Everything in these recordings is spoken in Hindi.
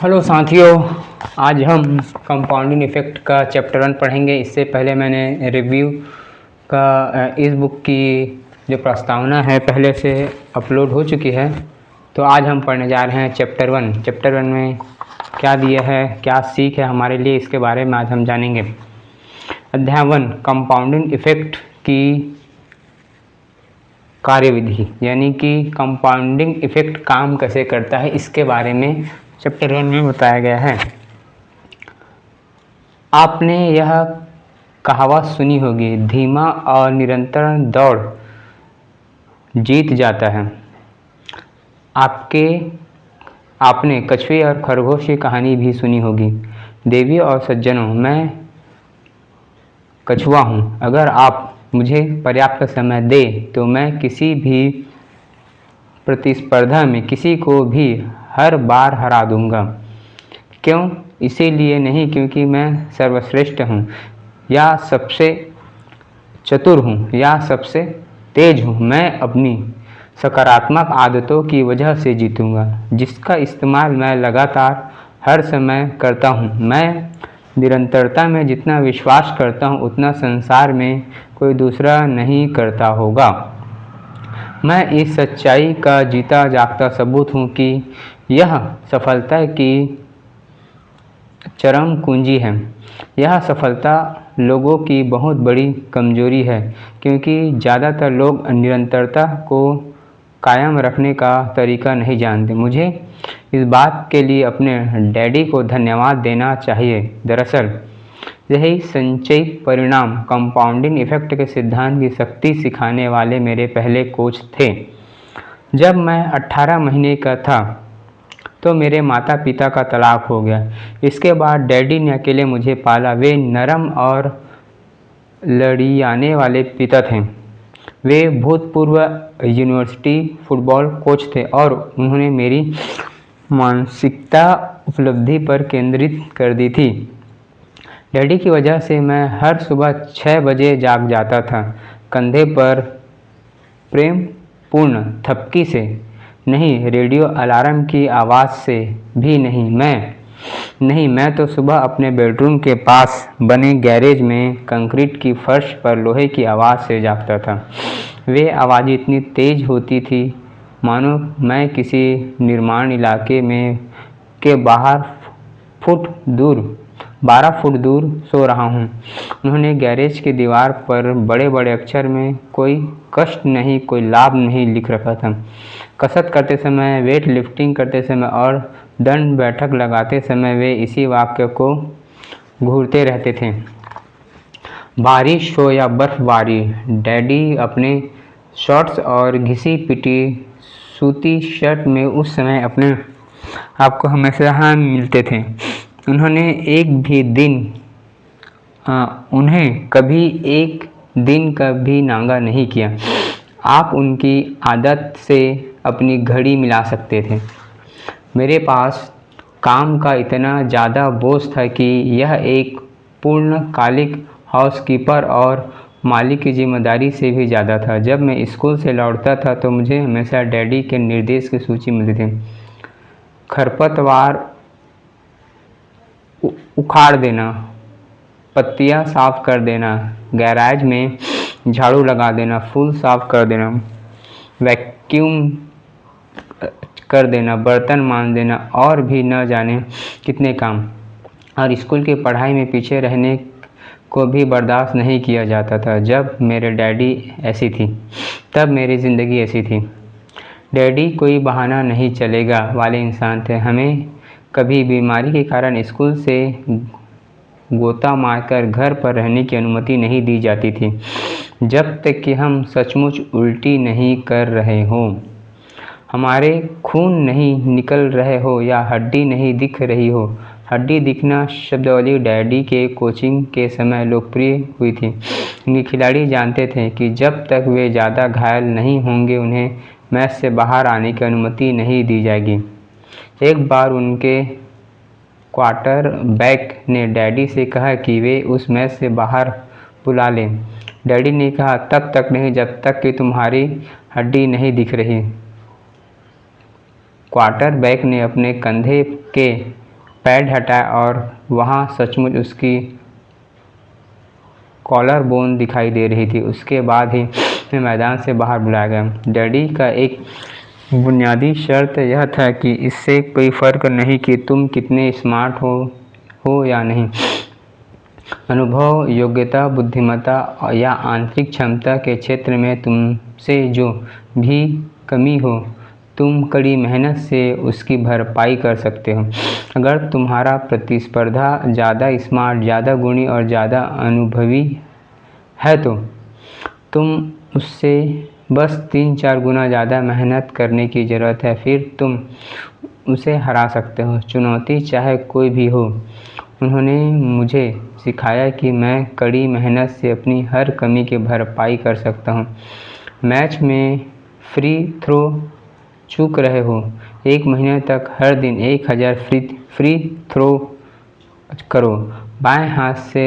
हेलो साथियों, आज हम कंपाउंडिंग इफ़ेक्ट का चैप्टर 1 पढ़ेंगे। इससे पहले मैंने रिव्यू का इस बुक की जो प्रस्तावना है पहले से अपलोड हो चुकी है। तो आज हम पढ़ने जा रहे हैं चैप्टर 1। चैप्टर 1 में क्या दिया है, क्या सीख है हमारे लिए, इसके बारे में आज हम जानेंगे। अध्याय 1 कंपाउंडिंग इफ़ेक्ट की कार्यविधि, यानी कि कंपाउंडिंग इफ़ेक्ट काम कैसे करता है, इसके बारे में चैप्टर 1 में बताया गया है। आपने यह कहावत सुनी होगी, धीमा और निरंतर दौड़ जीत जाता है। आपने कछुए और खरगोश की कहानी भी सुनी होगी। देवी और सज्जनों, मैं कछुआ हूँ। अगर आप मुझे पर्याप्त समय दे तो मैं किसी भी प्रतिस्पर्धा में किसी को भी हर बार हरा दूंगा। क्यों? इसीलिए नहीं क्योंकि मैं सर्वश्रेष्ठ हूँ या सबसे चतुर हूँ या सबसे तेज हूँ। मैं अपनी सकारात्मक आदतों की वजह से जीतूंगा, जिसका इस्तेमाल मैं लगातार हर समय करता हूँ। मैं निरंतरता में जितना विश्वास करता हूँ उतना संसार में कोई दूसरा नहीं करता होगा। मैं इस सच्चाई का जीता जागता सबूत हूँ कि यह सफलता की चरम कुंजी है। यह सफलता लोगों की बहुत बड़ी कमजोरी है, क्योंकि ज़्यादातर लोग निरंतरता को कायम रखने का तरीका नहीं जानते। मुझे इस बात के लिए अपने डैडी को धन्यवाद देना चाहिए। दरअसल यही संचयी परिणाम कंपाउंडिंग इफ़ेक्ट के सिद्धांत की शक्ति सिखाने वाले मेरे पहले कोच थे। जब मैं 18 महीने का था तो मेरे माता पिता का तलाक हो गया। इसके बाद डैडी ने अकेले मुझे पाला। वे नरम और लड़ियाने वाले पिता थे। वे भूतपूर्व यूनिवर्सिटी फुटबॉल कोच थे और उन्होंने मेरी मानसिकता उपलब्धि पर केंद्रित कर दी थी। डैडी की वजह से मैं हर सुबह 6 बजे जाग जाता था, कंधे पर प्रेमपूर्ण थपकी से नहीं, रेडियो अलार्म की आवाज़ से भी नहीं। मैं तो सुबह अपने बेडरूम के पास बने गैरेज में कंक्रीट की फर्श पर लोहे की आवाज़ से जागता था। वे आवाज़ें इतनी तेज होती थी मानो मैं किसी निर्माण इलाके में के 12 फुट दूर सो रहा हूँ। उन्होंने गैरेज की दीवार पर बड़े बड़े अक्षर में कोई कष्ट नहीं, कोई लाभ नहीं लिख रखा था। कसरत करते समय, वेट लिफ्टिंग करते समय और दंड बैठक लगाते समय वे इसी वाक्य को घूरते रहते थे। बारिश हो या बर्फबारी, डैडी अपने शॉर्ट्स और घिसी पिटी सूती शर्ट में उस समय अपने आप को हमेशा मिलते थे। उन्हें कभी एक दिन का भी नागा नहीं किया। आप उनकी आदत से अपनी घड़ी मिला सकते थे। मेरे पास काम का इतना ज़्यादा बोझ था कि यह एक पूर्णकालिक हाउसकीपर और मालिक की जिम्मेदारी से भी ज़्यादा था। जब मैं स्कूल से लौटता था तो मुझे हमेशा डैडी के निर्देश की सूची मिलती थी। खरपतवार उखाड़ देना, पत्तियाँ साफ कर देना, गैराज में झाड़ू लगा देना, फूल साफ कर देना, वैक्यूम कर देना, बर्तन मांज देना और भी न जाने कितने काम। और स्कूल की पढ़ाई में पीछे रहने को भी बर्दाश्त नहीं किया जाता था। जब मेरे डैडी ऐसी थी तब मेरी ज़िंदगी ऐसी थी। डैडी कोई बहाना नहीं चलेगा वाले इंसान थे। हमें कभी बीमारी के कारण स्कूल से गोता मारकर घर पर रहने की अनुमति नहीं दी जाती थी, जब तक कि हम सचमुच उल्टी नहीं कर रहे हों, हमारे खून नहीं निकल रहे हो या हड्डी नहीं दिख रही हो। हड्डी दिखना शब्दावली डैडी के कोचिंग के समय लोकप्रिय हुई थी। उनके खिलाड़ी जानते थे कि जब तक वे ज़्यादा घायल नहीं होंगे उन्हें मैच से बाहर आने की अनुमति नहीं दी जाएगी। एक बार उनके क्वार्टर बैक ने डैडी से कहा कि वे उस मैच से बाहर बुला लें। डैडी ने कहा, तब तक नहीं जब तक कि तुम्हारी हड्डी नहीं दिख रही। क्वार्टर बैक ने अपने कंधे के पैड हटाया और वहाँ सचमुच उसकी कॉलर बोन दिखाई दे रही थी। उसके बाद ही मैं मैदान से बाहर बुलाया गया। डैडी का एक बुनियादी शर्त यह था कि इससे कोई फ़र्क नहीं कि तुम कितने स्मार्ट हो या नहीं। अनुभव, योग्यता, बुद्धिमत्ता या आंतरिक क्षमता के क्षेत्र में तुमसे जो भी कमी हो, तुम कड़ी मेहनत से उसकी भरपाई कर सकते हो। अगर तुम्हारा प्रतिस्पर्धा ज़्यादा स्मार्ट, ज़्यादा गुणी और ज़्यादा अनुभवी है तो तुम उससे बस 3-4 गुना ज़्यादा मेहनत करने की ज़रूरत है, फिर तुम उसे हरा सकते हो, चुनौती चाहे कोई भी हो। उन्होंने मुझे सिखाया कि मैं कड़ी मेहनत से अपनी हर कमी की भरपाई कर सकता हूँ। मैच में फ्री थ्रो चूक रहे हो, 1 महीने तक हर दिन 1000 फ्री थ्रो करो। बाएं हाथ से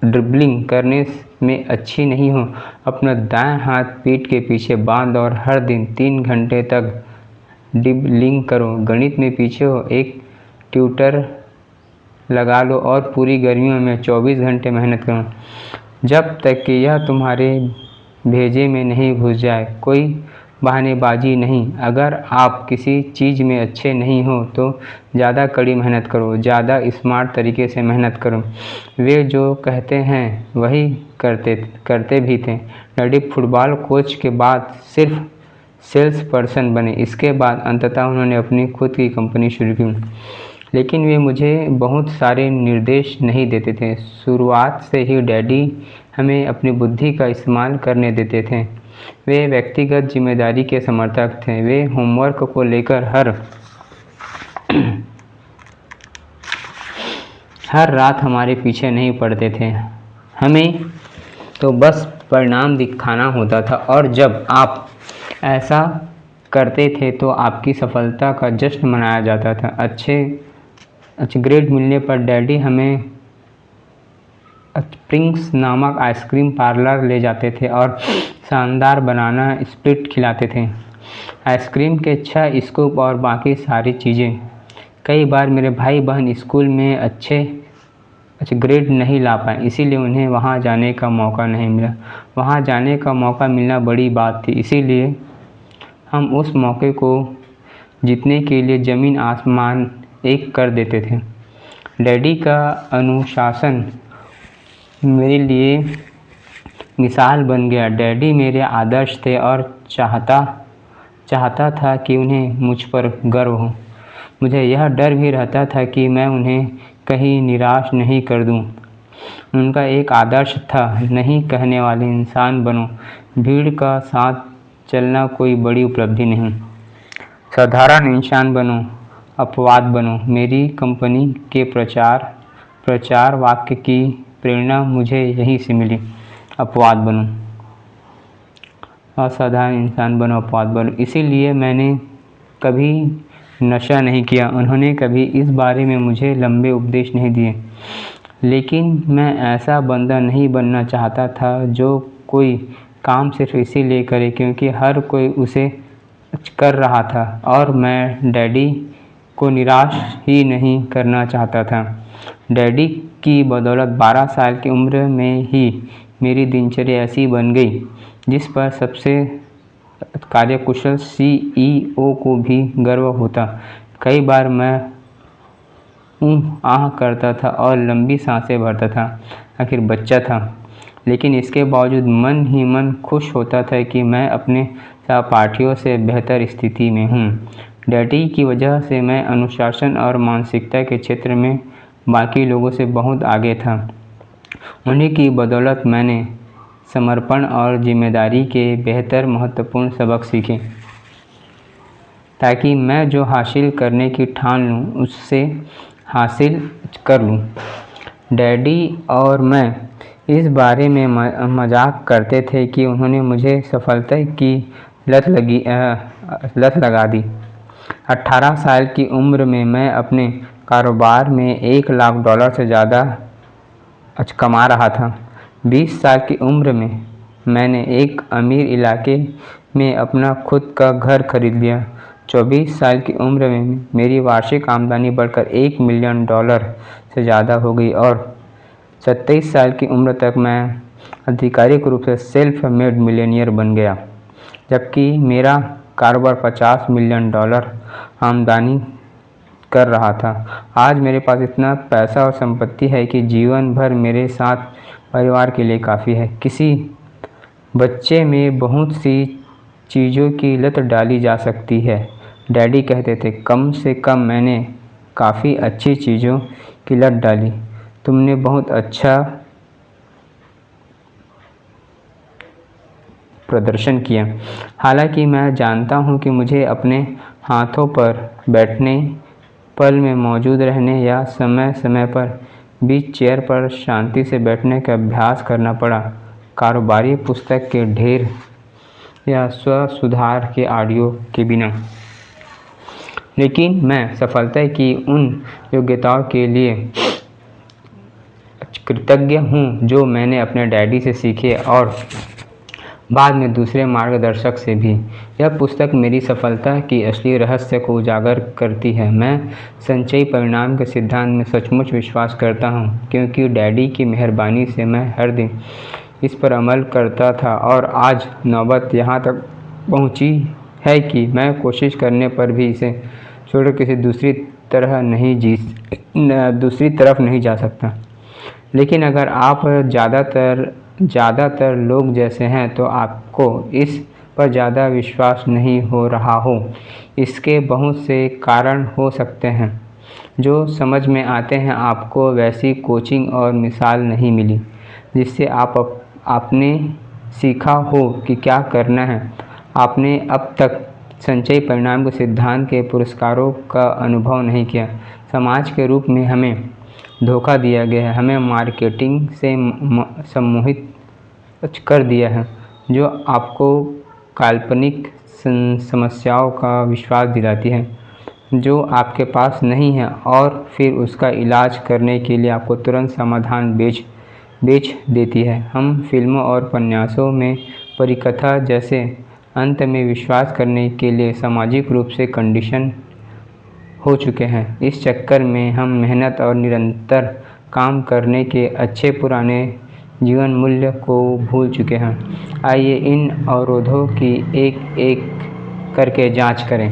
ड्रिबलिंग करने में अच्छी नहीं हो, अपना दाएं हाथ पीठ के पीछे बांध और हर दिन 3 घंटे तक ड्रिबलिंग करो। गणित में पीछे हो, एक ट्यूटर लगा लो और पूरी गर्मियों में 24 घंटे मेहनत करो, जब तक कि यह तुम्हारे भेजे में नहीं घुस जाए। कोई बहानेबाजी नहीं। अगर आप किसी चीज़ में अच्छे नहीं हो तो ज़्यादा कड़ी मेहनत करो, ज़्यादा स्मार्ट तरीके से मेहनत करो। वे जो कहते हैं वही करते भी थे। डैडी फुटबॉल कोच के बाद सिर्फ सेल्स पर्सन बने। इसके बाद अंततः उन्होंने अपनी खुद की कंपनी शुरू की, लेकिन वे मुझे बहुत सारे निर्देश नहीं देते थे। शुरुआत से ही डैडी हमें अपनी बुद्धि का इस्तेमाल करने देते थे। वे व्यक्तिगत जिम्मेदारी के समर्थक थे। वे होमवर्क को लेकर हर रात हमारे पीछे नहीं पड़ते थे। हमें तो बस परिणाम दिखाना होता था और जब आप ऐसा करते थे तो आपकी सफलता का जश्न मनाया जाता था। अच्छे ग्रेड मिलने पर डैडी हमें स्प्रिंग्स नामक आइसक्रीम पार्लर ले जाते थे और शानदार बनाना स्प्लिट खिलाते थे, आइसक्रीम के 6 स्कूप और बाकी सारी चीज़ें। कई बार मेरे भाई बहन स्कूल में अच्छे ग्रेड नहीं ला पाए, इसीलिए उन्हें वहाँ जाने का मौका नहीं मिला। वहाँ जाने का मौका मिलना बड़ी बात थी, इसीलिए हम उस मौके को जीतने के लिए ज़मीन आसमान एक कर देते थे। डैडी का अनुशासन मेरे लिए मिसाल बन गया। डैडी मेरे आदर्श थे और चाहता था कि उन्हें मुझ पर गर्व हो। मुझे यह डर भी रहता था कि मैं उन्हें कहीं निराश नहीं कर दूं। उनका एक आदर्श था, नहीं कहने वाले इंसान बनो। भीड़ का साथ चलना कोई बड़ी उपलब्धि नहीं, साधारण इंसान बनो, अपवाद बनो। मेरी कंपनी के प्रचार वाक्य की प्रेरणा मुझे यहीं से मिली। अपवाद बनो, असाधारण इंसान बनो, अपवाद बनो। इसीलिए मैंने कभी नशा नहीं किया। उन्होंने कभी इस बारे में मुझे लंबे उपदेश नहीं दिए, लेकिन मैं ऐसा बंदा नहीं बनना चाहता था जो कोई काम सिर्फ इसीलिए करे क्योंकि हर कोई उसे कर रहा था, और मैं डैडी को निराश ही नहीं करना चाहता था। डैडी की बदौलत 12 साल की उम्र में ही मेरी दिनचर्या ऐसी बन गई जिस पर सबसे कार्यकुशल CEO को भी गर्व होता। कई बार मैं आह करता था और लंबी सांसें भरता था। आखिर बच्चा था, लेकिन इसके बावजूद मन ही मन खुश होता था कि मैं अपने सहपाठियों से बेहतर स्थिति में हूँ। डैडी की वजह से मैं अनुशासन और मानसिकता के क्षेत्र में बाकी लोगों से बहुत आगे था। उन्हीं की बदौलत मैंने समर्पण और जिम्मेदारी के बेहतर महत्वपूर्ण सबक सीखे, ताकि मैं जो हासिल करने की ठान लूँ उससे हासिल कर लूँ। डैडी और मैं इस बारे में मजाक करते थे कि उन्होंने मुझे सफलता की लत लगा दी। 18 साल की उम्र में मैं अपने कारोबार में $1 लाख से ज़्यादा कमा रहा था। 20 साल की उम्र में मैंने एक अमीर इलाके में अपना खुद का घर खरीद लिया। 24 साल की उम्र में मेरी वार्षिक आमदनी बढ़कर $1 मिलियन से ज़्यादा हो गई और 27 साल की उम्र तक मैं आधिकारिक रूप से सेल्फ मेड मिलियनियर बन गया, जबकि मेरा कारोबार $50 मिलियन आमदनी कर रहा था। आज मेरे पास इतना पैसा और संपत्ति है कि जीवन भर मेरे साथ परिवार के लिए काफ़ी है। किसी बच्चे में बहुत सी चीज़ों की लत डाली जा सकती है। डैडी कहते थे, कम से कम मैंने काफ़ी अच्छी चीज़ों की लत डाली। तुमने बहुत अच्छा प्रदर्शन किया। हालांकि मैं जानता हूं कि मुझे अपने हाथों पर बैठने, पल में मौजूद रहने या समय समय पर बीच चेयर पर शांति से बैठने का अभ्यास करना पड़ा। कारोबारी पुस्तक के ढेर या स्व सुधार के ऑडियो के बिना। लेकिन मैं सफलता की उन योग्यताओं के लिए कृतज्ञ हूँ जो मैंने अपने डैडी से सीखे और बाद में दूसरे मार्गदर्शक से भी। यह पुस्तक मेरी सफलता की असली रहस्य को उजागर करती है। मैं संचयी परिणाम के सिद्धांत में सचमुच विश्वास करता हूँ, क्योंकि डैडी की मेहरबानी से मैं हर दिन इस पर अमल करता था और आज नौबत यहाँ तक पहुँची है कि मैं कोशिश करने पर भी इसे छोड़कर किसी दूसरी तरफ नहीं जा सकता। लेकिन अगर आप ज़्यादातर लोग जैसे हैं तो आपको इस पर ज़्यादा विश्वास नहीं हो रहा हो। इसके बहुत से कारण हो सकते हैं जो समझ में आते हैं। आपको वैसी कोचिंग और मिसाल नहीं मिली जिससे आपने सीखा हो कि क्या करना है। आपने अब तक संचयी परिणाम के सिद्धांत के पुरस्कारों का अनुभव नहीं किया। समाज के रूप में हमें धोखा दिया गया है, हमें मार्केटिंग से सम्मोहित कर दिया है जो आपको काल्पनिक समस्याओं का विश्वास दिलाती है जो आपके पास नहीं है और फिर उसका इलाज करने के लिए आपको तुरंत समाधान बेच देती है। हम फिल्मों और उपन्यासों में परिकथा जैसे अंत में विश्वास करने के लिए सामाजिक रूप से कंडीशन हो चुके हैं। इस चक्कर में हम मेहनत और निरंतर काम करने के अच्छे पुराने जीवन मूल्य को भूल चुके हैं। आइए इन अवरोधों की एक एक करके जांच करें।